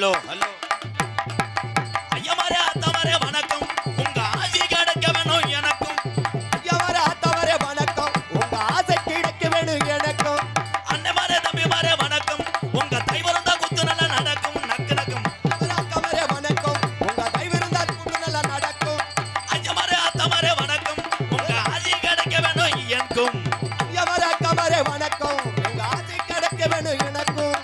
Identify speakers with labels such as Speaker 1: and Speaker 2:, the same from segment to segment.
Speaker 1: Hello hello ஐயமாரே அத்தமாரே வணக்கம் உங்க ஆசி கிடைக்க வேணும் எனக்கும்
Speaker 2: ஐயமாரே அத்தமாரே வணக்கம் உங்க ஆசை கிடைக்க வேணும் எனக்கும்
Speaker 1: அண்ணமாரே தம்பிமாரே வணக்கம் உங்க தைவருந்தா குத்து நல்லா நடக்கும் நக்கு நக்கும்
Speaker 2: அக்கமாரே வணக்கம் உங்க தைவருந்தா குத்து நல்லா நடக்கும்
Speaker 1: ஐயமாரே அத்தமாரே வணக்கம் உங்க ஆசி கிடைக்க வேணும் எனக்கும்
Speaker 2: ஐயமாரே அக்கமாரே வணக்கம் உங்க ஆசை கிடைக்க வேணும் எனக்கும்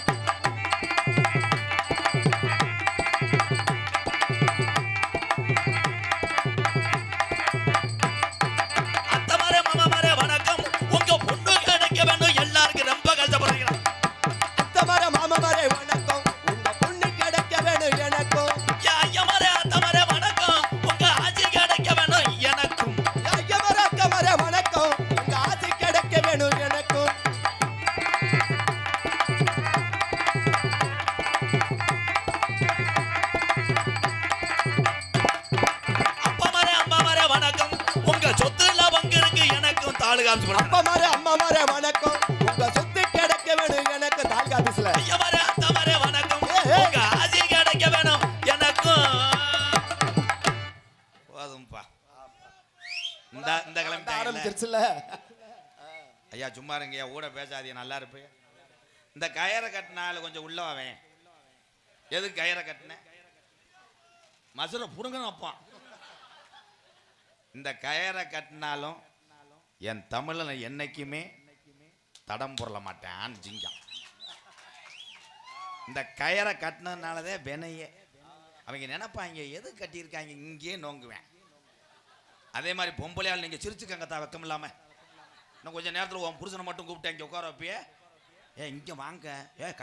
Speaker 2: அப்பமாரே அம்மாமாரே வணக்கம் உங்க சொத்து கிடைக்க வேணும் எனக்கு தாலுகா ஆபீஸ்ல
Speaker 1: ஐயமாரே அத்தமாரே வணக்கம் உங்க ஆசி கிடைக்க வேணும் எனக்கும் போதும்பா இந்த கிளம்பி
Speaker 2: ஆரம்பிச்சிருச்சுல
Speaker 1: ஐயா சும்மா இருங்கய்யா ஊட பேசாதீங்க நல்லா இருப்பேன் இந்த கயரை கட்டினால கொஞ்சம் உள்ளவாவேன் எதுக்கு கயரை கட்டினேன் மசுரை புடுங்கணும் அப்பா இந்த கயரை கட்டினாலும் என் தமிழனை என்னைக்குமே தடம் புரள மாட்டேன் ஜிங்கம் இந்த கயரை கட்டினதுனாலதே வினையே அவங்க நினைப்பாங்க எது கட்டியிருக்காங்க இங்கேயே நோங்குவேன் அதே மாதிரி பொம்பளையால் நீங்கள் சிரிச்சுக்கங்க தான் வெக்கம் இல்லாமல் இன்னும் கொஞ்சம் நேரத்தில் உன் புருஷனை மட்டும் கூப்பிட்டு இங்கே உட்கார வைப்பியே இங்கே வாங்க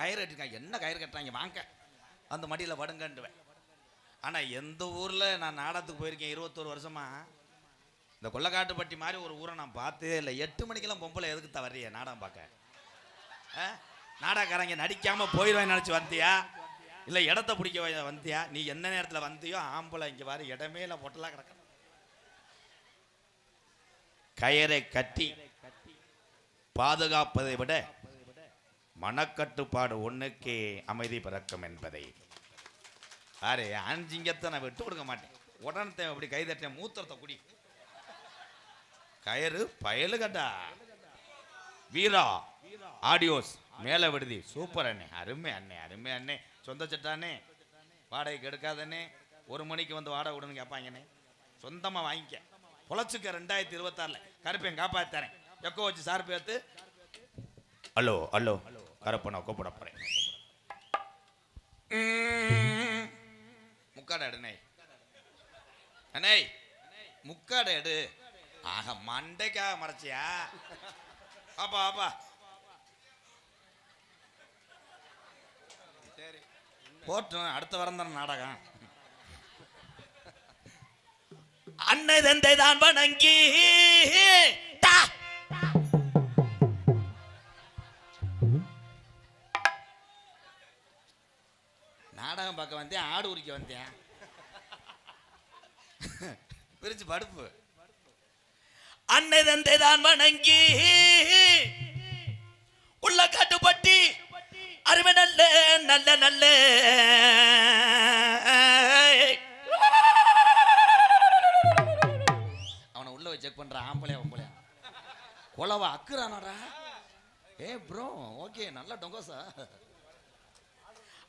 Speaker 1: கயிறு கட்டிருக்காங்க என்ன கயிறு கட்டுறாங்க வாங்க அந்த மடியில் படுங்கன்றுவேன் ஆனால் எந்த ஊரில் நான் நாடகத்துக்கு போயிருக்கேன் 21 வருஷமா இந்த கொள்ளக்காட்டுப்பட்டி மாதிரி ஒரு ஊரை நான் பார்த்தே இல்லை 8 மணிக்கெல்லாம் பொம்பளை எதுக்கு தான் வர்றிய நாடகம் பார்க்க நாடகக்காரங்க நடிக்காமல் போயிடுவேன் நினச்சி வந்தியா இல்லை இடத்த பிடிக்க வந்தியா நீ எந்த நேரத்தில் வந்தியோ ஆம்பளை இங்கே வர இடமே இல்லை பொட்டலாக கிடக்க கயரை கட்டி பாதுகாப்பதை விட மனக்கட்டுப்பாடு ஒன்றுக்கே அமைதி பிறக்கும் என்பதை அரே அஞ்சிங்கத்தை நான் விட்டு கொடுக்க மாட்டேன் உடனே அப்படி கைதட்டேன் மூத்திரத்தை குடி கயிறு பயலு கட்டா வீரா ஆடியோஸ் மேலே விடுதி சூப்பர் அண்ணே அருமை அண்ணே அருமை அண்ணே சொந்த சட்டானே வாடகைக்கு எடுக்காதண்ணே 1 மணிக்கு வந்து வாடகை விடுன்னு கேட்பாங்கண்ணே சொந்தமாக வாங்கிக்க பொழைச்சிக்க 2026 கருப்பேன் காப்பாற்றுறேன் எக்கோ வச்சு சார் பேர்த்து ஹலோ ஹலோ கருப்பனை கூப்பிட போகிறேன் முக்காடை எடுண்ணே அண்ணே முக்காடை எடு ஆக மண்டைக்காக மறைச்சியா பாப்பா பாப்பா சரி போட்டும் அடுத்த வாரம் தானே நாடகம் அன்னை தந்தை தான் வணங்கி நாடகம் பார்க்க வந்தேன் ஆடு உரிக்க வந்தேன் பிரிச்சு படுப்பு அன்னை தந்தை தான் வணங்கி உள்ள காட்டுப்பட்டி அருமை நல்ல நல்ல நல்ல அவனை உள்ள செக் பண்ற ஆம்பளையா பொம்பளையா கொலவா அக்குறானடா ப்ரோ ஓகே நல்ல டொங்கோசா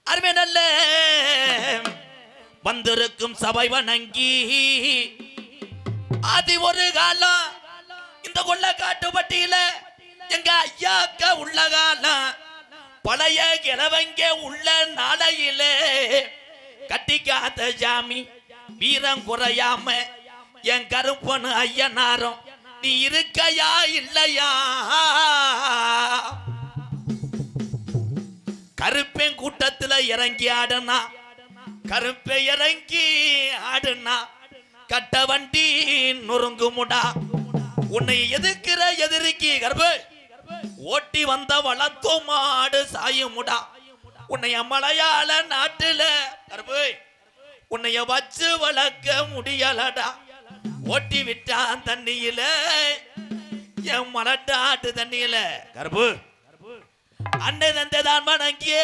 Speaker 1: அருமை நல்ல வந்திருக்கும் சபை வணங்கி அது ஒரு காலம் இந்த கொள்ள காட்டுப்பட்டியில எங்க ஐயாக்க உள்ள காலம் பழைய கிழவங்க உள்ள நாளையில கட்டிக்காத சாமி வீரம் குறையாம என் கருப்பனு ஐயனாரும் நீ இருக்கையா இல்லையா கருப்பேன் கூட்டத்துல இறங்கி ஆடுனா கருப்பை இறங்கி ஆடுனா கட்ட வண்டி நொறுங்குமுடா உன்னை எதிர்க்கிற எதிரிக்கு கருப்பு ஓட்டி வந்த வளர்த்தோ மாடு சாயுமுடா உன்னைய மலையாள நாட்டுல கருப்பு உன்னைய வச்சு வளர்க்க முடியலடா ஓட்டி விட்டான் தண்ணியில என் மலட்டாட்டு தண்ணியில கருப்பு அன்னை தந்தை தான் வணங்கியே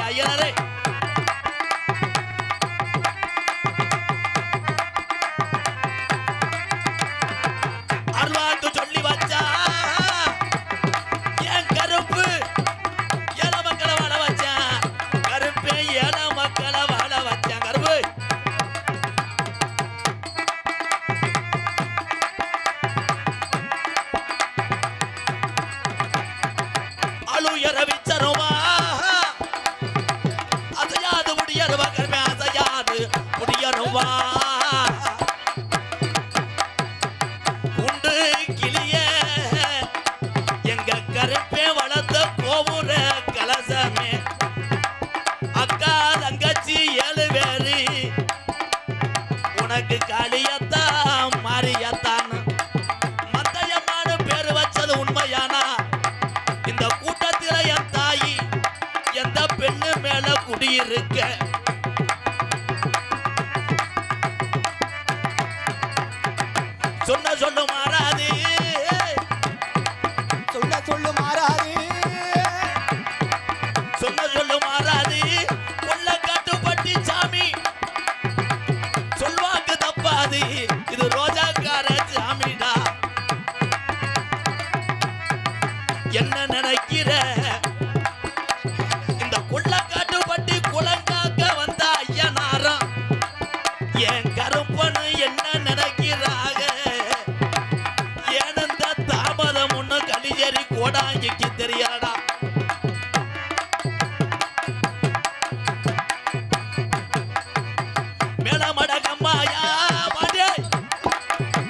Speaker 3: ஐயனரே அருள்வாக்கு சொல்லி வச்சா என் கருப்பு ஏழ மக்களை வாழ வச்சான் கருப்பே ஏழ மக்களை வாழ வச்சான் கருப்பு அழுயர விச்சருமா அசையாது முடியருவா கருமே அசையாது முடியருவா குண்டு கிளிய எங்க கருப்பே வளர்த்த கோபுர கலசமே அக்கா தங்கச்சி 7 பேரு உனக்கு காளியத்தான் மாரியத்தான் மத்தையம்மான பேரு வச்சது உண்மையானா இந்த கூட்டத்தில என் தாயி எந்த பெண்ணு மேல குடியிருக்க சொன்ன சொல்லு மாறாது
Speaker 2: சொல்ல சொல்லு மாறாது
Speaker 3: சொன்ன சொல்லு மாறாது கொல்ல கட்டுப்பட்டி சாமி சொல்வாக்கு தப்பாது இது ரோஜாக்கார சாமிடா என்ன நினைக்கிற இந்த கொல்ல கட்டுப்பட்டி குளங்காக்க வந்த ஐயனாரம் என் கருப்பனு என்ன நினைக்கிறாக ஏனந்த தாமதம் ஒண்ணு கலிஜரி கோடாங்கிக்கு தெரியலடா மேலமட கம்மாயா மாட்டே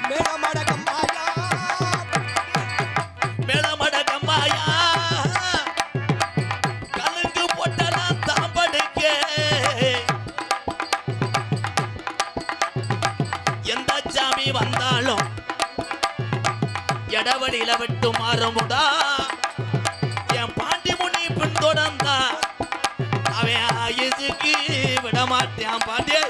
Speaker 2: மேலமட கம்மாயா
Speaker 3: மேலமட கம்மாயா கலுங்கு போட்டலாம் தாம்படுக்க எந்த சாமி வந்தாலும் எடவடியில விட்டு மாறுமுடா என் பாண்டி முனி பின்தொடர்ந்தா அவன் ஆயுசுக்கு விடமாட்டான் பாண்டிய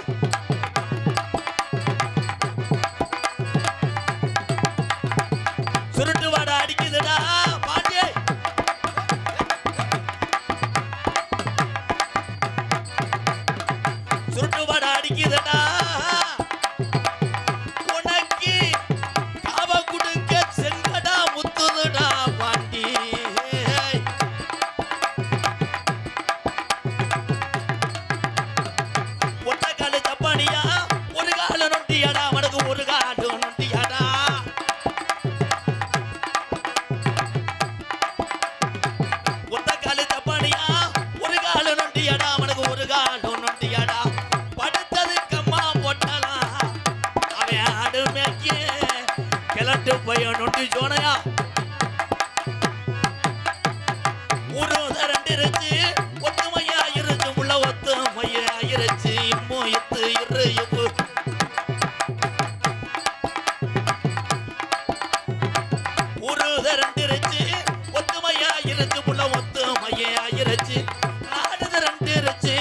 Speaker 3: சுருட்டு வாட அடிக்குதுடா பாண்டிய சுருட்டு வாட அடிக்குதுடா உனக்கு காவ குடுக்க செங்கடா முத்துதுடா பாண்டி ஒட்ட காலு தப்பானியா ஒரு கால நொட்டியாடா உனக்கு ஒரு காலு நொட்டியாடா ஒத்த காலு தப்பானியா ஒரு கால நொட்டியாடா உனக்கு ஒரு காலு நொட்டியாடா படுத்தது கம்மா போட்டலாம் அவன் ஆடு மேய்க்க கிளட்டு பையன் நொட்டி சோனையா ஒரு ரெண்டு இருச்சு ஒத்துமையா இருச்சு உள்ள ஒத்துமையா இருச்சு இம்மோ இத்து இரு இப்பு ஒரு ரெண்டு இருச்சு ஒத்துமையா இருச்சு உள்ள ஒத்துமையா இருச்சு ஆடுது ரெண்டு இருச்சு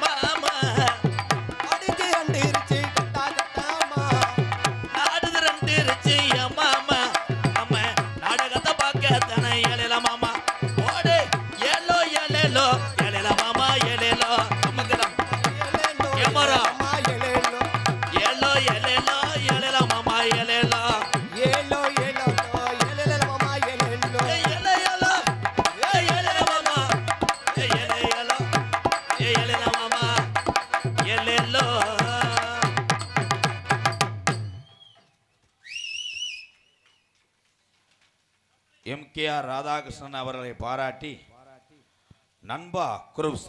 Speaker 3: மாமா
Speaker 2: அடிச்சு ரெண்டு இருச்சு கட்டா கட்டாமா
Speaker 3: ஆடுது ரெண்டு இருச்சு மாமா அம்மா நாடகத்தை பார்க்க தானே ஏழல மாமா ஓடு ஏலோ ஏலேலோ ஏழல மாமா ஏலேலோ நமக்குதான் ஏமாரா
Speaker 2: அம்மா எலேலோ
Speaker 3: ஏலோ ஏலேலோ ஏழல மாமா ஏலேலோ
Speaker 2: ஏலோ ஏலோ எலேல மாமா எலேலோ
Speaker 3: ஏலேலோ ஏலேல மாமா ஏலேலோ ஏலேல மாமா ஏலேலோ
Speaker 1: எம்கேஆர் ராதாகிருஷ்ணன் அவர்களை பாராட்டி நண்பா குரூப்ஸ்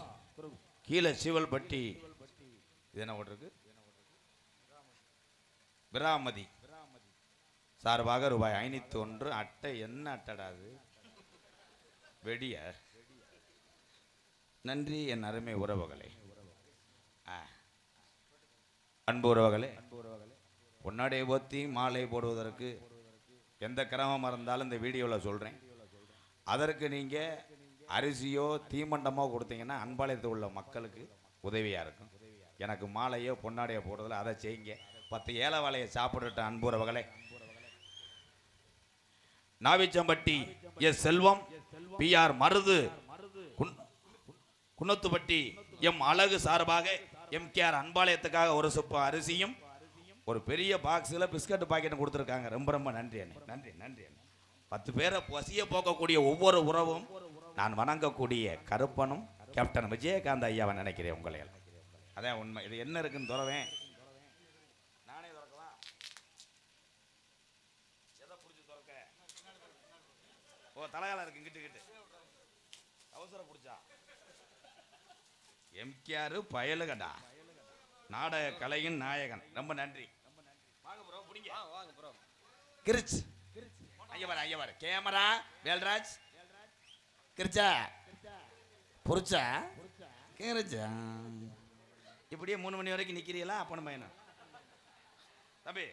Speaker 1: கீழே சிவல்பட்டி இது என்ன ஓட்டிருக்கு விராமதி சார்பாக ரூபாய் 501 அட்டை என்ன அட்டடாது வெடிய நன்றி என் அருமை உறவுகளே அன்பு உறவுகளே பொன்னாடை போத்தி மாலை போடுவதற்கு எந்த கிரமமாக இருந்தாலும் இந்த வீடியோவில் சொல்கிறேன். அதற்கு நீங்கள் அரிசியோ தீமண்டமோ கொடுத்தீங்கன்னா அன்பாளையத்தில் உள்ள மக்களுக்கு உதவியாக இருக்கும். எனக்கு மாலையோ பொன்னாடையோ போடுறதில்ல, அதை செய்யுங்க. 10 ஏல வாழையை சாப்பிட்டுட்ட அன்புறவர்களே, நாவிச்சம்பட்டி எஸ் செல்வம், பிஆர் மருது, குன்னத்துப்பட்டி எம் அழகு சார்பாக எம்கேஆர் அன்பாலயத்துக்காக ஒரு சொப்பு அரிசியும் ஒரு பெரிய பாக்ஸில் பிஸ்கட் பாக்கெட்டும் கொடுத்துருக்காங்க. ரொம்ப ரொம்ப நன்றி அண்ணே, நன்றி நன்றி அண்ணே. 10 பேரை பசிய போக்கக்கூடிய ஒவ்வொரு உறவும் நான் வணங்கக்கூடிய கருப்பனும் கேப்டன் விஜயகாந்த் ஐயாவை நினைக்கிறேன். உங்களை அதான் உண்மை. இது என்ன இருக்குன்னு துறவேன், நானே துறக்கவா? எதை பிடிச்சி துறக்க? ஓ, தலைகாலம் இருக்கு கிட்டு கிட்டு அவசரம் பிடிச்சா. எம்கேஆர் பயலுகடா, நாடக கலையின் நாயகன். ரொம்ப நன்றி. வாங்க ப்ரோ, புடிங்க. வாங்க ப்ரோ. கிரிச் ஐயா வர கேமரா வேல்ராஜ் கிரிச்சா புரிச்சா கிரிச்சா. இப்படியே 3 மணி வரைக்கும் நிக்கிறீங்களா? அப்பனும் பையனும் தம்பி,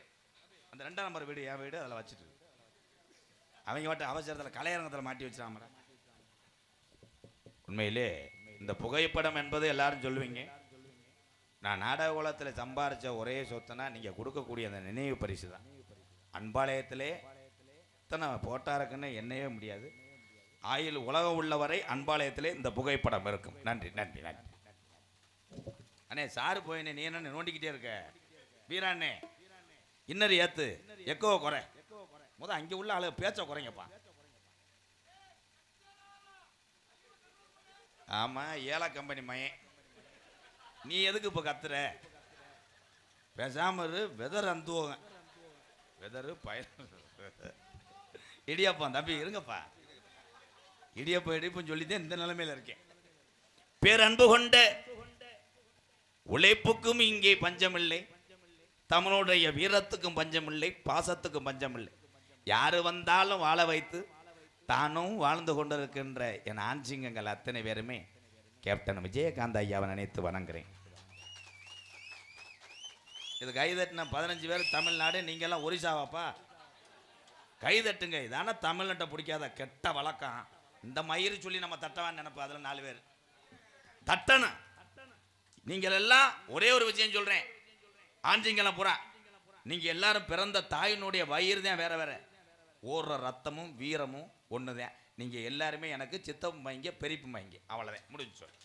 Speaker 1: அந்த 2ஆம் நம்பர் வீடு என் வீடு, அதில் வச்சுட்டு அவங்க மட்டும் அவசரத்தில் கலையரங்கத்தில் மாட்டி வச்சிடாம. உண்மையிலே இந்த புகைப்படம் என்பது எல்லாரும் சொல்லுவீங்க. நான் நாடக குலத்தில் சம்பாரித்த ஒரே சொத்துனா நீங்கள் கொடுக்கக்கூடிய அந்த நினைவு பரிசு தான். அன்பாலயத்திலே இத்தனை போட்டா இருக்குன்னு எண்ணவே முடியாது. ஆயில் உலகம் உள்ளவரை அன்பாலயத்திலே இந்த புகைப்படம் இருக்கும். நன்றி நன்றி நன்றி அண்ணே. சாரு போயினே, நீ என்ன நோண்டிக்கிட்டே இருக்க? வீராண்ணே இன்னர் ஏத்து எக்கோ குறை முத, அங்கே உள்ள ஆளு பேச்ச குறைங்கப்பா. ஆமா, ஏலா கம்பெனி மயன், நீ எதுக்கு இப்போ கத்துற? பேசாம வெதர் அந்துவோங்க, வெதரு பய இடியாப்பம். தம்பி இருங்கப்பா, இடியப்பம் இடிப்பும் சொல்லிதான் இந்த நிலைமையில இருக்கேன்.
Speaker 3: பேரன்பு கொண்ட உழைப்புக்கும் இங்கே பஞ்சமில்லை, தமிழுடைய வீரத்துக்கும் பஞ்சமில்லை, பாசத்துக்கும் பஞ்சமில்லை.
Speaker 1: யாரு வந்தாலும் வாழ வைத்து தானும் வாழ்ந்து கொண்டிருக்கின்ற என் ஆண்சிங்கங்கள் அத்தனை பேருமே கேப்டன் விஜயகாந்த் ஐயாவை நினைத்து வணங்குறேன். இது கைதட்டின 15 பேர் தமிழ்நாடு, நீங்க எல்லாம் ஒரிசாவாப்பா? கைதட்டுங்க. இதான தமிழ்நாட்டை பிடிக்காத கெட்ட வழக்கம். இந்த மயிறு சொல்லி நம்ம தட்டவான்னு நினைப்போம். அதில் 4 பேர் தட்டணும். நீங்கள் எல்லாம் ஒரே ஒரு விஷயம் சொல்றேன், ஆஞ்சிங்கெல்லாம் பூரா நீங்க எல்லாரும் பிறந்த தாயினுடைய வயிறு தான் வேற வேற, ஓடுற ரத்தமும் வீரமும் ஒண்ணுதான். நீங்க எல்லாருமே எனக்கு சித்தம் வைங்க பெரியப்பு வைங்க, அவ்வளவுதான், முடிஞ்சு. சொல்.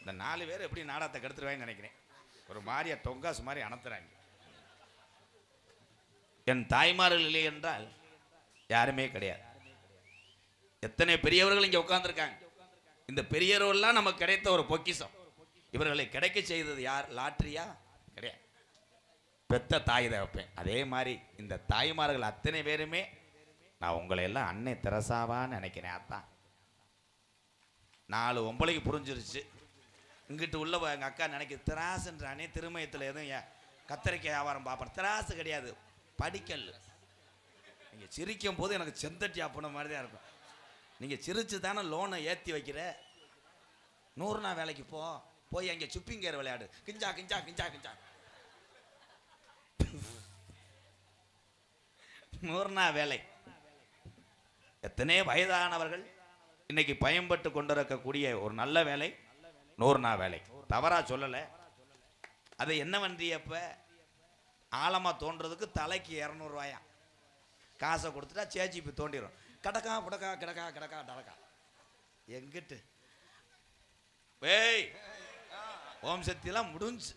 Speaker 1: இந்த 4 பேர் எப்படி நாடகத்தை கெடுத்துருவாங்கன்னு நினைக்கிறேன். ஒரு மாதிரியா டொங்காசு மாதிரி அனுத்துறாங்க. என் தாய்மார்கள் இல்லை என்றால் யாருமே கிடையாது. எத்தனை பெரியவர்கள் இங்கே உட்கார்ந்துருக்காங்க. இந்த பெரியவர்கள்லாம் நமக்கு கிடைத்த ஒரு பொக்கிஷம். இவர்களை கிடைக்க செய்தது யார்? லாட்ரியா? கிடையாது, பெத்த தாய் தகப்பேன். அதே மாதிரி இந்த தாய்மார்கள் அத்தனை பேருமே நான் உங்களை எல்லாம் அன்னை தெரசாவான்னு நினைக்கிறேன். அதான் 4 ஒம்பளைக்கு புரிஞ்சிருச்சு. இங்கிட்டு உள்ள எங்கள் அக்கா நினைக்கிது திராசுன்றானே, திருமயத்தில் எதுவும் கத்தரிக்காய் வியாபாரம் பார்ப்பேன். திராசு கிடையாது, படிக்கல். நீங்கள் சிரிக்கும் போது எனக்கு செந்தட்டி அப்பன மாதிரி தான் இருக்கும். நீங்கள் சிரிச்சு தானே லோனை ஏற்றி வைக்கிற. 100 நாள் வேலைக்கு போய் அங்கே சுப்பிங்கேர் விளையாடு, கிஞ்சா கிஞ்சா கிஞ்சா கிஞ்சா. 100 நாள் வேலை. எத்தனை வயதானவர்கள் இன்னைக்கு பயன்பட்டு கொண்டிருக்கக்கூடிய ஒரு நல்ல வேலை 100 நாள் வேலை. தவறா சொல்லலை. அது என்ன வண்டியப்ப ஆழமா தோன்றதுக்கு தலைக்கு 200 ரூபாயா காசை கொடுத்துட்டா சேச்சிப்பி தோண்டிடும். கடக்கா புடக்கா கிடக்கா கிடக்கா டடக்கா எங்கிட்டு வேய் ஓம் சக்தியெல்லாம் முடிஞ்சு.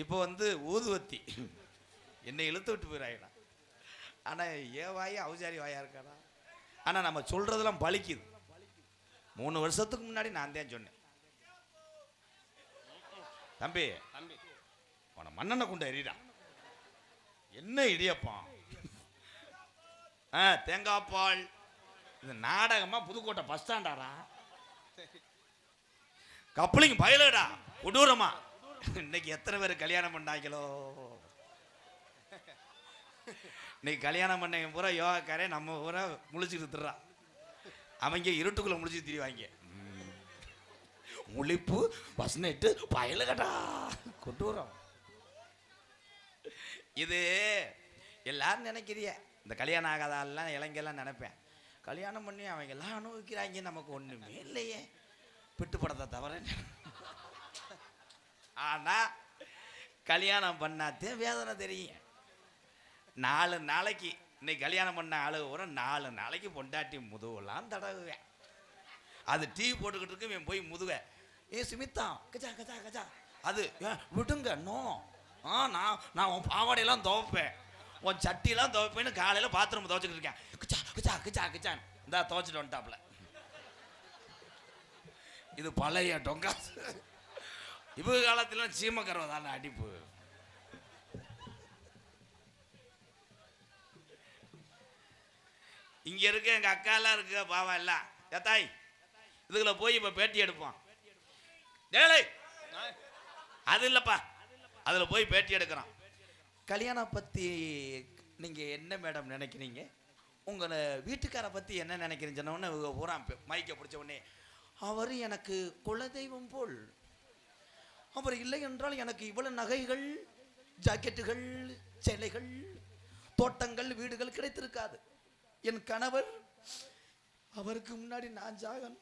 Speaker 1: இப்போ ஊதுவத்தி என்னை இழுத்து விட்டு போயிடாயிடா. ஆனால் ஏன் வாய் அவசாரி வாயா இருக்காடா. ஆனால் நம்ம சொல்றதெல்லாம் பலிக்குது. 3 வருஷத்துக்கு முன்னாடி நான் தான் சொன்னேன், தம்பி உன மண்ணெண்ணை கொண்டு எறிடா. என்ன இடியப்பான், தேங்காய் பால். இது நாடகமா புதுக்கோட்டை பஸ் ஸ்டாண்டாரா? கப்ளிங் பயலடா கொடூரமா. இன்னைக்கு எத்தனை பேர் கல்யாணம் பண்ணாங்களோ. இன்னைக்கு கல்யாணம் பண்ண பூரா யோகாக்காரே நம்ம பூரா முழிச்சுட்டு திடுறா. அவங்க இருட்டுக்குள்ள முழிச்சு திரிவாங்க. முழிப்பு பஸ் நெட்டு பயலுகடா கொடூரம். இது எல்லாரும் நினைக்கிறிய. இந்த கல்யாணம் ஆகாதெல்லாம் இளைஞெல்லாம் நினைப்பேன், கல்யாணம் பண்ணி அவங்க எல்லாம் அனுபவிக்கிறாங்க, நமக்கு ஒண்ணுமே இல்லையே பிட்டு படத்தை தவிர. ஆனா கல்யாணம் பண்ணாதே வேதனை தெரியும். 4 நாளைக்கு இன்னைக்கு கல்யாணம் பண்ண ஆளு ஒரு 4 நாளைக்கு பொண்டாட்டி முதுவெல்லாம் தடவுவேன். அது டீ போட்டுக்கிட்டு இருக்கு, இவன் போய் முதுக ஏ சுமித்தா கஜா கஜா கஜா அது விடுங்க நோ நான் உன் பாவாடையெல்லாம் துவைப்பேன், உன் சட்டியெல்லாம் துவைப்பேன்னு காலையில் பாத்ரூம் துவைச்சிக்கிட்டு இருக்கேன். கிச்சா கிச்சா கிச்சா கிச்சான் இந்தா துவைச்சிட்டு வந்துட்டாப்ல. இது பழைய டொங்கா. இவங்க காலத்துல சீமக்கரவை தானே அடிப்பு. இங்க இருக்க எங்க அக்காலாம் இருக்கு பாவம் எல்லாம் ஏத்தாய் இதுல போய் இப்ப பேட்டி எடுப்போம். அது இல்லப்பா, அதுல போய் பேட்டி எடுக்கிறோம். கல்யாணம் பத்தி நீங்க என்ன மேடம் நினைக்கிறீங்க, உங்க வீட்டுக்கார பத்தி என்ன நினைக்கிறீங்க சொன்ன உடனே பூரா மைக்க பிடிச்ச உடனே அவர் எனக்கு குலதெய்வம் போல், அவர் இல்லை என்றால் எனக்கு இவ்வளவு நகைகள் ஜாக்கெட்டுகள் சேலைகள் தோட்டங்கள் வீடுகள் கிடைத்திருக்காது, என் கணவர் அவருக்கு முன்னாடி நான் ஜாகன்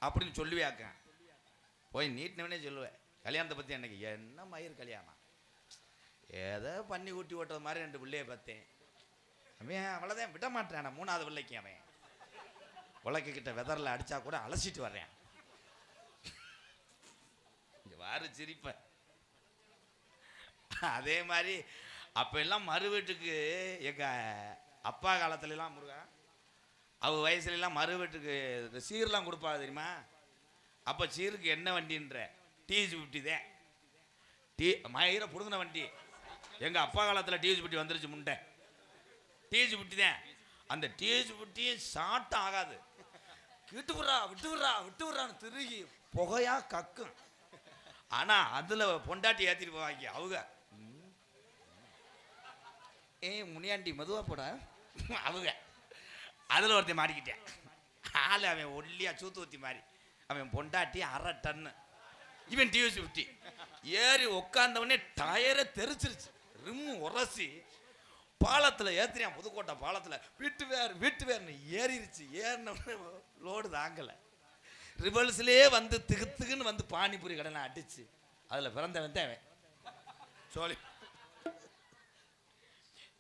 Speaker 1: அப்படின்னு சொல்லுவேன். போய் நீட்டினவனே சொல்லுவேன் கல்யாணத்தை பற்றி எனக்கு என்ன மயிர் கல்யாணம், ஏதோ பண்ணி ஊட்டி ஓட்டுறது மாதிரி 2 பிள்ளைய பார்த்தேன். அவன் அவ்வளோதான் விட மாட்டேன். 3வது பிள்ளைக்கு அவன் உலக்கிட்ட வெதரில் அடித்தா கூட அலசிட்டு வர்றேன். இங்கே வாரு சிரிப்ப. அதே மாதிரி அப்போ எல்லாம் மறு வீட்டுக்கு எங்கள் அப்பா காலத்துலலாம் முருகா அவ வயசுலலாம் மறு வீட்டுக்கு சீர்லாம் கொடுப்பாங்க தெரியுமா. அப்போ சீருக்கு என்ன வண்டின்ற TH50 தான். மயிரை பிடுங்கின வண்டி. எங்கள் அப்பா காலத்தில் TH50 வந்துருச்சு முண்டை. TH50 தான். அந்த TH50 ஷார்ட் ஆகாது, விட்டு விட்றான்னு திருகி புகையா கக்கும். ஆனால் அதில் பொண்டாட்டி ஏற்றிட்டு போவாங்க அவங்க. முனியாண்டி மெதுவா போட அவங்க. அதில் ஒருத்தன் மாட்டிக்கிட்டேன். ஆள் அவன் ஒல்லியா சூத்து ஊத்தி மாதிரி. அவன் பொண்டாட்டி 1/2 டன்னு, இவன் TH50 ஏறி உட்காந்தவனே டயரை தெரிச்சிருச்சு. ரிம்மு உரசி பாலத்தில் ஏற்றுறியான். புதுக்கோட்டை பாலத்தில் வீட்டு வேறுன்னு ஏறிடுச்சு. ஏறினவனே லோடு தாங்கலை. ரிவல்ஸ்லேயே வந்து திகுத்துக்குன்னு வந்து பானிபூரி கடனை அடிச்சு அதில் பிறந்தவன் தேவை சொல்லி.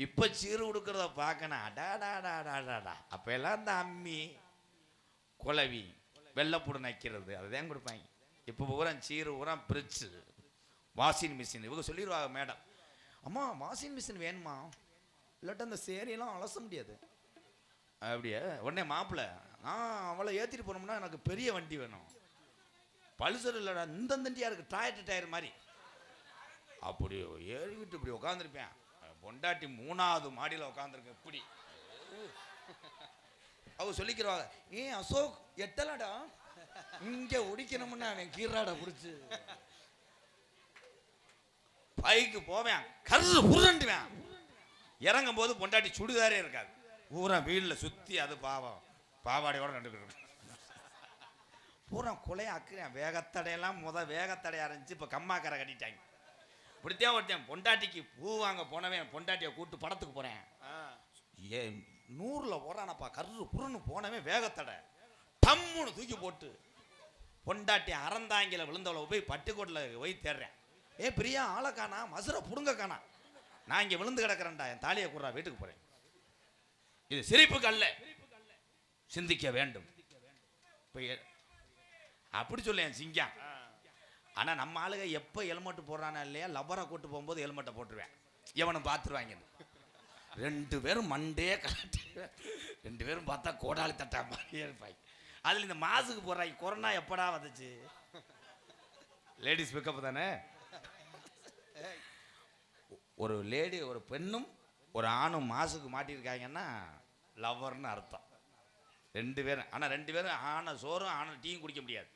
Speaker 1: இப்போ சீரு கொடுக்குறத பார்க்கணும். அடாடாடாடாடா. அப்போ எல்லாம் இந்த அம்மி குழவி வெள்ளைப்பூடு நைக்கிறது அதுதான் கொடுப்பாங்க. இப்போ பூரா சீரு பூரா பிரிட்ஜு வாஷிங் மிஷின். இவங்க சொல்லிடுவாங்க மேடம், அம்மா வாஷிங் மிஷின் வேணுமா, இல்லாட்ட அந்த சேரியெல்லாம் அலச முடியாது அப்படியே. உடனே மாப்பிள்ளை அவளை ஏற்றிட்டு போனோம்னா எனக்கு பெரிய வண்டி வேணும், பல்சர் இல்லைடா இந்த தண்டியாக இருக்குது டயர் மாதிரி. அப்படி ஏறிக்கிட்டு இப்படி உட்காந்துருப்பேன். பொண்டாட்டி 3வது மாடியில் உட்காந்துருக்கேன். இப்படி அவ சொல்லிக்கிறாங்க, அசோக் எட்டலடா இங்கே உடிக்கணும்னு அவன் கீராடை பிடிச்சி பைக்கு போவேன். கரு புரண்டுவேன். இறங்கும் போது பொண்டாட்டி சுடுதாரே இருக்காது. பூரா வீட்டில் சுற்றி அது பாவம் பாவாடையோட கண்டுக்கிட்டு பூரா கொலையாக்குறேன். வேகத்தடையெல்லாம் வேகத்தடை ஆரம்பிச்சு இப்போ கம்மாக்கரை கட்டிட்டாங்க. இப்படித்தான் ஒருத்தன் பொண்டாட்டிக்கு பூ வாங்க போனவன் பொண்டாட்டியை கூட்டு படத்துக்கு போகிறேன். 100ல் போகிறானப்பா. கரு புருன்னு போனவன் வேகத்தடை டம்முன்னு தூக்கி போட்டு பொண்டாட்டி அறந்தாங்கில விழுந்தவளை போய் பட்டுக்கோட்டில் போய் தேடுறேன். பிரியா ஆளை காணா, மசுரை புடுங்க காணா, நான் இங்கே விழுந்து கிடக்கிறேன்டா, என் தாலியை கூடுறா வீட்டுக்கு போகிறேன். இது சிரிப்புக்கு அல்ல, சிந்திக்க வேண்டும். அப்படி சொல்ல என் சிங்கம். ஆனால் நம்ம ஆளுங்க எப்போ ஹெல்மெட்டு போடுறானா இல்லையா, லவ்வரை கூட்டு போகும்போது ஹெல்மெட்டை போட்டுருவேன். எவனும் பார்த்துருவாங்க. 2 பேரும் மண்டே கலட்டி 2 பேரும் பார்த்தா கோடாலி தட்டா மாதிரியே இருப்பாங்க. அதில் இந்த மாசுக்கு போடுறாங்க. கொரோனா எப்படா வந்துச்சு? லேடிஸ் பிக்கப் தானே. ஒரு லேடி ஒரு பெண்ணும் ஒரு ஆணும் மாசுக்கு மாட்டியிருக்காங்கன்னா லவ்வர்னு அர்த்தம். 2 பேரும். ஆனால் 2 பேரும் ஆனை சோறும் ஆனை டீயும் குடிக்க முடியாது.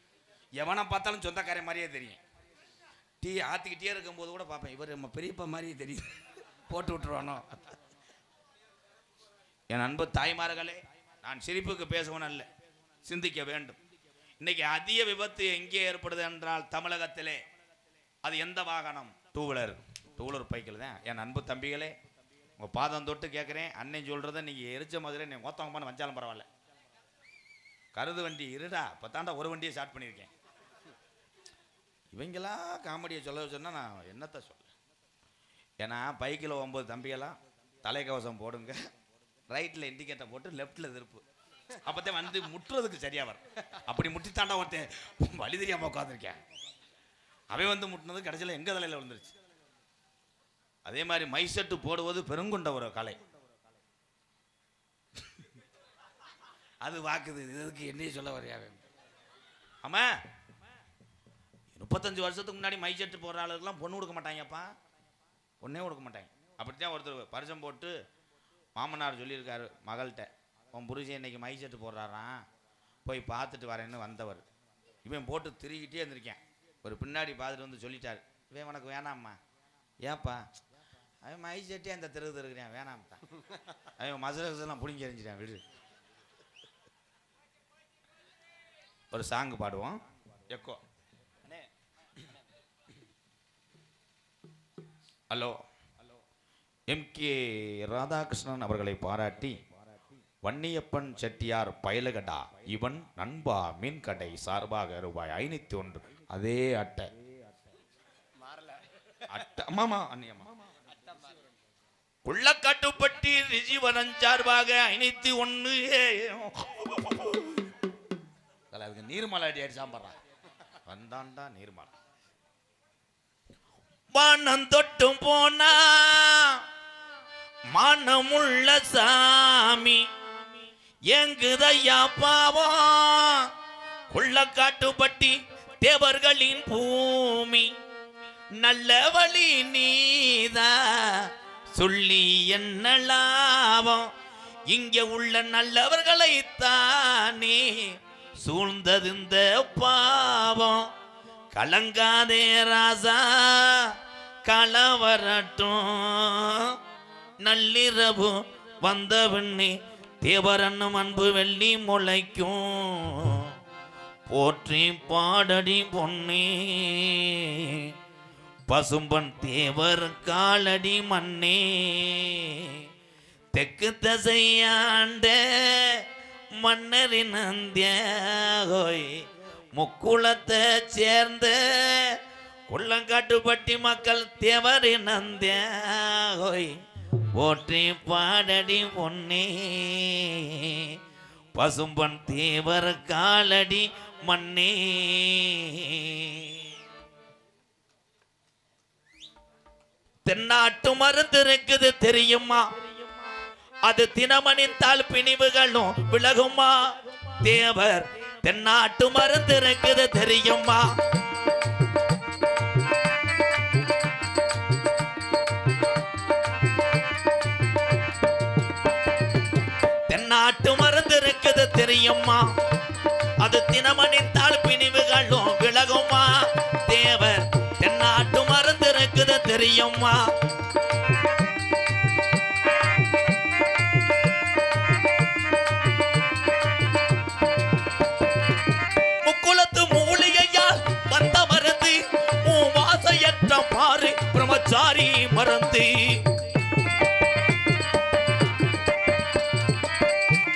Speaker 1: எவனை பார்த்தாலும் சொந்தக்காரன் மாதிரியே தெரியும். டீ ஆற்றிக்கிட்டே இருக்கும்போது கூட பார்ப்பேன், இவர் நம்ம பெரியப்பா மாதிரியே தெரியும், போட்டு விட்டுருவானோ. என் அன்பு தாய்மார்களே, நான் சிரிப்புக்கு பேசுவன அல்ல, சிந்திக்க வேண்டும். இன்னைக்கு அதிக விபத்து எங்கே ஏற்படுது என்றால் தமிழகத்திலே. அது எந்த வாகனம்? 2 வீலர் பைக்கில் தான். என் அன்பு தம்பிகளே, உங்கள் பாதம் தொட்டு கேட்குறேன், அண்ணன் சொல்கிறத நீங்கள் எரிச்ச மாதிரி நீ மொத்தமாக வச்சாலும் பரவாயில்ல. கருது வண்டி இருடா, இப்போ தாண்டா ஒரு வண்டியை ஸ்டார்ட் பண்ணியிருக்கேன். இவங்கெல்லாம் காமெடியை சொல்ல சொன்னால் நான் என்னத்தை சொல்ல. ஏன்னா பைக்கில் 9 தம்பியெல்லாம் தலைக்கவசம் போடுங்க, ரைட்டில் இண்டிகேட்டர் போட்டு லெஃப்டில் திருப்பு. அப்பதான் வந்து முட்டுறதுக்கு சரியா வரும். அப்படி முட்டித்தாண்டா ஒருத்தன் வழி தெரியாம உட்காந்துருக்கேன். அவன் வந்து முட்டினது கடைசியில் எங்க தலையில விழுந்துருச்சு. அதே மாதிரி மைசெட்டு போடுவது பெருங்கொண்ட ஒரு கலை. அது வாக்குது. இதுக்கு என்னையே சொல்ல வரையாவே. ஆமா 35 வருஷத்துக்கு முன்னாடி மைசெட்டு போடுற ஆளுக்கெல்லாம் பொண்ணு கொடுக்க மாட்டாங்கப்பா. பொண்ணே கொடுக்க மாட்டாங்க. அப்படித்தான் ஒருத்தர் பரிசம் போட்டு மாமனார் சொல்லியிருக்காரு மகள்கிட்ட, உன் புருஷன் இன்னைக்கு மைசெட்டு போடுறாராம், போய் பார்த்துட்டு வரேன்னு வந்தவர். இவன் போட்டு திரிக்கிட்டே இருந்திருக்கேன். ஒரு பின்னாடி பார்த்துட்டு வந்து சொல்லிட்டாரு, இவன் உனக்கு வேணாம்மா. ஏப்பா? அவன் மைசெட்டே அந்த தெருவு இருக்கிறேன், வேணாம்ப்பா. அவன் மசரசெல்லாம் பிடிங்கி எறிஞ்சிட்டான். விடு. ஒரு சாங்கு பாடுவோம். எக்கோ. ஹலோ. எம்.கே. ராதாகிருஷ்ணன் அவர்களை பாராட்டி, வன்னியப்பன் செட்டியார் பயலகடா இவன் நண்பா மீன் கடை சார்பாக ரூபாய் 501. அதே அட்டை அட்டை மாமா அண்ணியம்மா
Speaker 3: உள்ளக்காட்டுப்பட்டி ரிஜிவரன் சார்பாக 501.
Speaker 1: அதுக்கு நீர்மலை அடி அடி சாம்பிட்றான். வந்தான்டா நீர்மலை.
Speaker 3: வானம் தொட்டும் போனா மானமுள்ள சாமி எங்குதையா பாவம், உள்ளக்காட்டுப்பட்டி தேவர்களின் பூமி, நல்ல வழி நீதா சொல்லி என்ன லாபம், இங்க உள்ள நல்லவர்களைத்தானே சூழ்ந்தது இந்த பாவம், கலங்காதே ராசா களவரட்டும், நள்ளிரவு வந்த வெண்ணி தேவரன்னும் அன்பு வெள்ளி முளைக்கும், போற்றி பாடடி பொன்னே பசும்பன் தேவர் காலடி மண்ணே, தெற்கு தசையாண்ட மன்னரின் அந்தியோய் முக்குளத்தை சேர்ந்த கொள்ளங்காட்டுப்பட்டி மக்கள் தேவரின் அந்தியோய் போற்றி பாடடி பொன்னே பசும்பன் தேவர் காலடி மண்ணே. தென்னாட்டு மருந்து இருக்குது தெரியுமா, அது தினமணிந்தால் பிணிவுகளும் விலகுமா, தேவர் தென்னாட்டு மருந்து இருக்குது தெரியுமா, தென்னாட்டு மருந்து இருக்குது தெரியுமா, அது தினமணிந்தால் பிணிவுகளும் விலகுமா, தேவர் தென்னாட்டு மருந்து இருக்குது தெரியுமா. முக்குளத்து மூலிகையால் வந்த மருந்து வாசையற்ற பாரு பிரம்மச்சாரி மருந்து,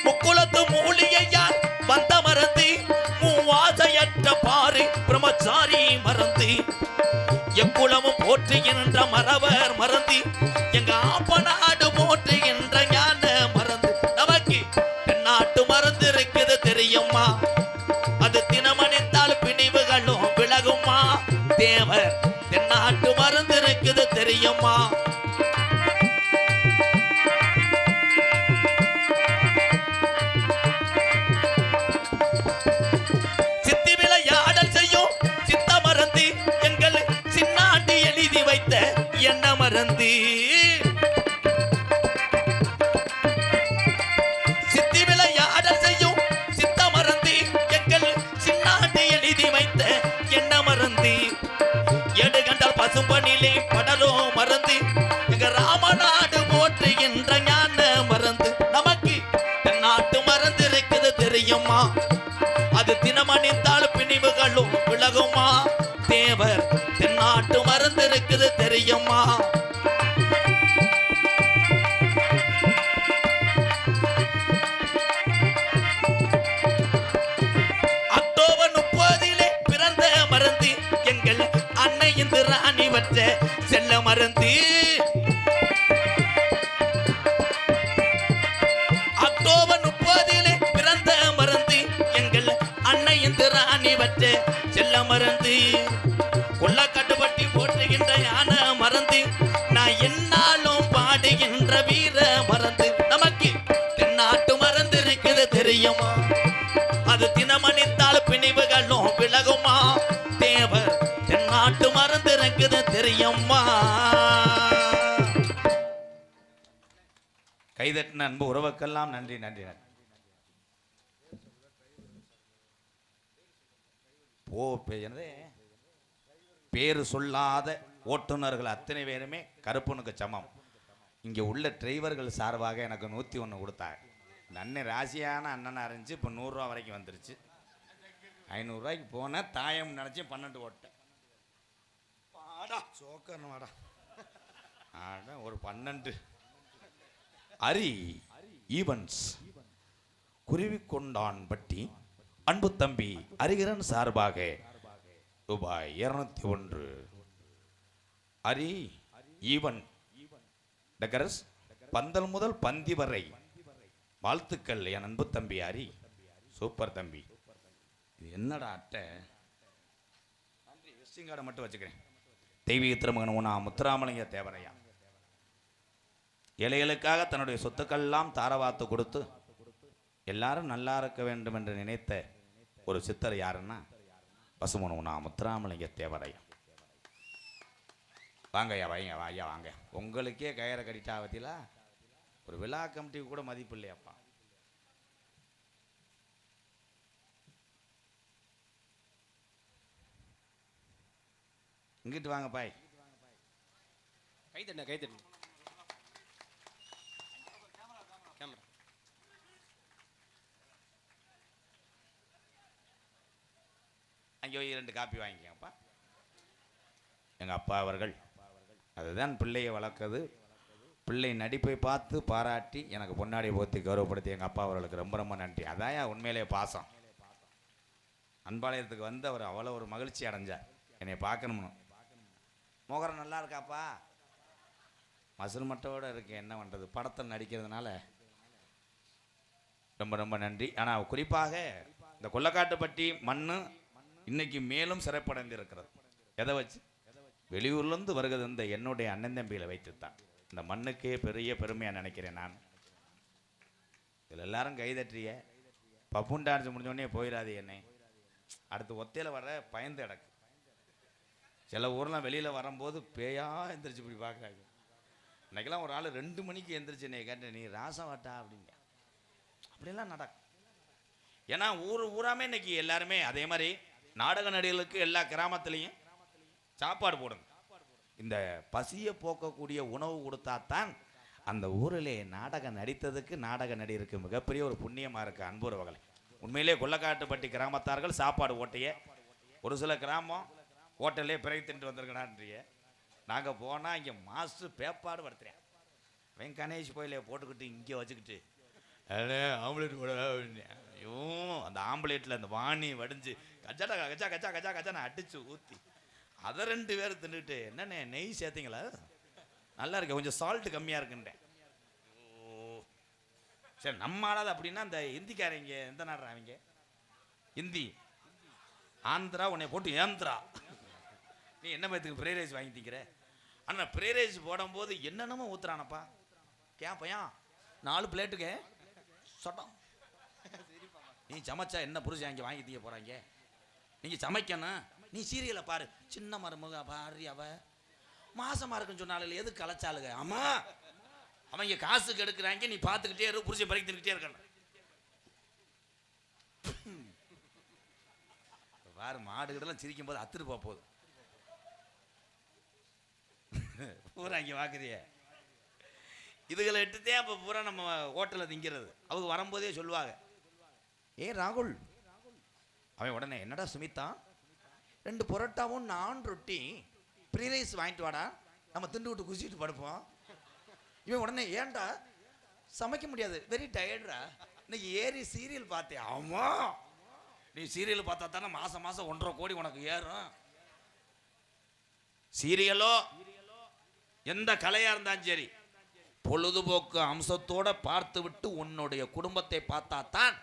Speaker 3: முக்குளத்து மூலிகையால் வந்த மருந்து வாசையற்ற பாரு பிரம்மச்சாரி மருந்து, எக்குளமும் போற்றுகின்ற மரவர் மறந்து எங்க ஆப்பநாடு போற்றுகின்ற ஞான மறந்து, நமக்கு தென்னாட்டு மருந்து இருக்குது தெரியுமா, அது தினமணிந்தால் பிணிவுகளும் விலகுமா, தேவர் தென்னாட்டு மருந்து இருக்குது தெரியுமா. சித்தி விளையாடல் செய்யும் சித்த மறந்து எங்கள் சின்னாண்டி எழுதி வைத்த என்ன மறந்து, சித்தி விளையாடல் செய்யும் சித்த மறந்து எங்கள் சின்னாண்டி எழுதி வைத்த என்ன மறந்து, எடு கண்டால் பசும்பனிலே படலோ மறந்து எங்க ராமநாடு போற்றுகின்ற ஞான மறந்து, நமக்கு தென்னாட்டு மறந்து இருக்குது தெரியுமா, அது தினமணிந்தால் பிணிவுகளும் விலகுமா, தேவர் தென்னாட்டு மருந்து இருக்குது தெரியுமா. அக்டோபர் 30 பிறந்த மருந்து எங்கள் அன்னை இந்திரா அணிவற்ற செல்ல மருந்து, அக்டோபர் 30 பிறந்த மறந்து கொள்ள கட்டுப்பட்டி போற்றுகின்ற யானை மறந்து நான் என்னாலும் பாடுகின்ற வீர மறந்து நமக்கு தென்னாட்டு மறந்து இருக்குது தெரியுமா அது தினமணித்தால் பிணிவுகளும் விலகுமா தேவர் தென்னாட்டு மறந்து இருக்குது தெரியுமா
Speaker 1: கைதட்டின அன்பு உறவுக்கெல்லாம் நன்றி நன்றி நன்றி. என்னது பேரு சொல்லாத ஓட்டுநர்கள் அத்தனை பேருமே கருப்பனுக்கு சமம். இங்கே உள்ள டிரைவர்கள் சார்பாக எனக்கு 101 கொடுத்தாங்க. இந்த அண்ணன் ராசியான அண்ணனாக இருந்துச்சு. இப்போ 100 ரூபா வரைக்கும் வந்துருச்சு. 500 ரூபாய்க்கு போனேன், தாயம் நினச்சி 12 ஓட்டேன். வாடா சோக்கன்னு வாடா ஆடா ஒரு 12. அரி ஈவன்ஸ் குருவிக்கொண்டான் பட்டி அன்பு தம்பி அரிகரன் சார்பாக ரூபாய் 201. அரி ஈவன் டெக்கரஸ் பந்தல் முதல் பந்தி வரை வாழ்த்துக்கள் என் அன்பு தம்பி அரி. சூப்பர் தம்பி. இது என்னடா அட்டை? விசிட்டிங் கார்டை மட்டும் வச்சுக்கிறேன். தெய்வீக திருமகன் உணா முத்துராமலிங்க தேவரையா ஏழைகளுக்காக தன்னுடைய சொத்துக்கள்லாம் தாரவாத்து கொடுத்து எல்லாரும் நல்லா இருக்க வேண்டும் என்று நினைத்த ஒரு சித்தர் யாருன்னா பசுமன் உணா முத்துராமலிங்க தேவரையா. வாங்க ஐயா வைங்க ஐயா வாங்க. உங்களுக்கே கயிறை கட்டிட்டா பத்திலா ஒரு விழா கமிட்டிக்கு கூட மதிப்பு இல்லையாப்பா. இங்கிட்டு வாங்க பாய்.
Speaker 2: கை தண்ண கை தண்ண கேமரா.
Speaker 1: அங்கே 2 காப்பி வாங்கிக்கப்பா. எங்கள் அப்பா அவர்கள் அதுதான் பிள்ளையை வளர்க்குது. பிள்ளை நடிப்பை பார்த்து பாராட்டி எனக்கு பொன்னாடி போத்தி கௌரவப்படுத்தி எங்கள் அப்பா அவர்களுக்கு ரொம்ப ரொம்ப நன்றி. அதான் உண்மையிலே பாசம். அன்பாளையத்துக்கு வந்து அவர் அவ்வளோ ஒரு மகிழ்ச்சி அடைஞ்சார் என்னை பார்க்கணும்னு. மோகரம் நல்லா இருக்காப்பா? மசுல் மட்டோடு இருக்கு, என்ன பண்ணுறது, படத்தில் நடிக்கிறதுனால ரொம்ப ரொம்ப நன்றி. ஆனால் குறிப்பாக இந்த கொல்லக்காட்டுப்பட்டி மண் இன்னைக்கு மேலும் சிறப்படைந்து இருக்கிறது. எதை வச்சு? வெளியூர்லேருந்து வருகிறது இந்த என்னுடைய அண்ணன் தம்பியில் வைத்துத்தான். இந்த மண்ணுக்கே பெரிய பெருமையாக நினைக்கிறேன் நான். இதில் எல்லாரும் கைதற்றிய பப்புன் டான்ஸ் முடிஞ்சோடனே போயிடாது என்னை. அடுத்து ஒத்தையில் வர பயந்து கிடக்கு. சில ஊர்லாம் வெளியில் வரும்போது பேயா எந்திரிச்சு இப்படி பார்க்குறாங்க. இன்னைக்கெல்லாம் ஒரு ஆள் 2 மணிக்கு எந்திரிச்சு என்னை கேட்டேன், நீ ராசம் வாட்டா அப்படிங்க. அப்படிலாம் நடக்கும். ஏன்னா ஊராமே இன்னைக்கு எல்லாருமே அதே மாதிரி நாடக நடிகர்களுக்கு எல்லா கிராமத்துலேயும் சாப்பாடு போடுங்க. இந்த பசியை போக்கக்கூடிய உணவு கொடுத்தாத்தான் அந்த ஊரிலே நாடகம் நடித்ததுக்கு நாடக நடிகருக்கு மிகப்பெரிய ஒரு புண்ணியமாக இருக்குது. அன்புறவர்களை உண்மையிலே கொல்லக்காட்டுப்பட்டி கிராமத்தார்கள் சாப்பாடு ஓட்டைய ஒரு சில கிராமம் ஹோட்டல்லே பிறகு தின்ட்டு வந்திருக்கடான்றிய. நாங்கள் போனால் இங்கே மாஸ்டர் பேப்பாடு படுத்துறேன். அவன் கணேஷ் கோயிலே போட்டுக்கிட்டு இங்கே வச்சுக்கிட்டு ஆம்லேட் போட. ஐயோ அந்த ஆம்லேட்டில் அந்த வாணி வடிஞ்சு கச்சா கச்சா கச்சா கச்சா கச்சா நான் அடிச்சு ஊற்றி அதை 2 பேர் தின்னுட்டு என்னண்ணே நெய் சேர்த்திங்களா? நல்லா இருக்கு, கொஞ்சம் சால்ட்டு கம்மியாக இருக்குன்றேன். ஓ சரி, நம்ம ஆளாது அப்படின்னா இந்த ஹிந்திக்காரங்க எந்த நாடுறா அவங்க? ஹிந்தி ஆந்திரா உன்னை போட்டு ஏந்திரா. நீ என்ன பேத்துக்கு ஃப்ரைட் ரைஸ் வாங்கி திங்கிற? ஆனால் ஃப்ரைட் ரைஸ் போடும்போது என்னென்னமோ ஊற்றுறானப்பா. கேப்பையா 4 பிளேட்டுக்கு சொட்டம். நீ சமைச்சா என்ன புருஷன் இங்கே வாங்கி தீய போகிறாங்க? நீங்கள் சமைக்கணும். நீ சீரியலை பாரு. சின்ன மருமக பாரு, அவ மாசமாக இருக்குன்னு சொன்னாலும் எது கலைச்சாளுங்க? ஆமாம் அவங்க காசுக்கு எடுக்கிறாங்க. நீ பார்த்துக்கிட்டே இரு, புருஷன் பறிக்க தின்னுக்கிட்டே இருக்கணும். பாரு மாடுகிட்டலாம் சிரிக்கும் போது அத்துருப்பா போகுது. பூரா இங்கே வாக்குறிய இதுகளை எடுத்துதே அப்போ பூரா நம்ம ஹோட்டலில் திங்கிறது. அவங்க வரும்போதே சொல்லுவாங்க, ஏ ராகுல். அவன் உடனே என்னடா சுமிதா 2 புரோட்டாவும் 4 ரொட்டி ஃப்ரைட் ரைஸ் வாங்கிட்டு வாடா, நம்ம திண்டு விட்டு குசிட்டு படுப்போம். இவன் உடனே ஏன்டா சமைக்க முடியாது, வெரி டயர்டா, இன்னைக்கு ஏறி சீரியல் பார்த்தேன். ஆமா நீ சீரியல் பார்த்தா தானே மாதம் 1.5 கோடி உனக்கு ஏறும். சீரியலோ எந்த கலையாக இருந்தாலும் சரி பொழுதுபோக்கு அம்சத்தோட பார்த்து விட்டு உன்னுடைய குடும்பத்தை பார்த்தா தான்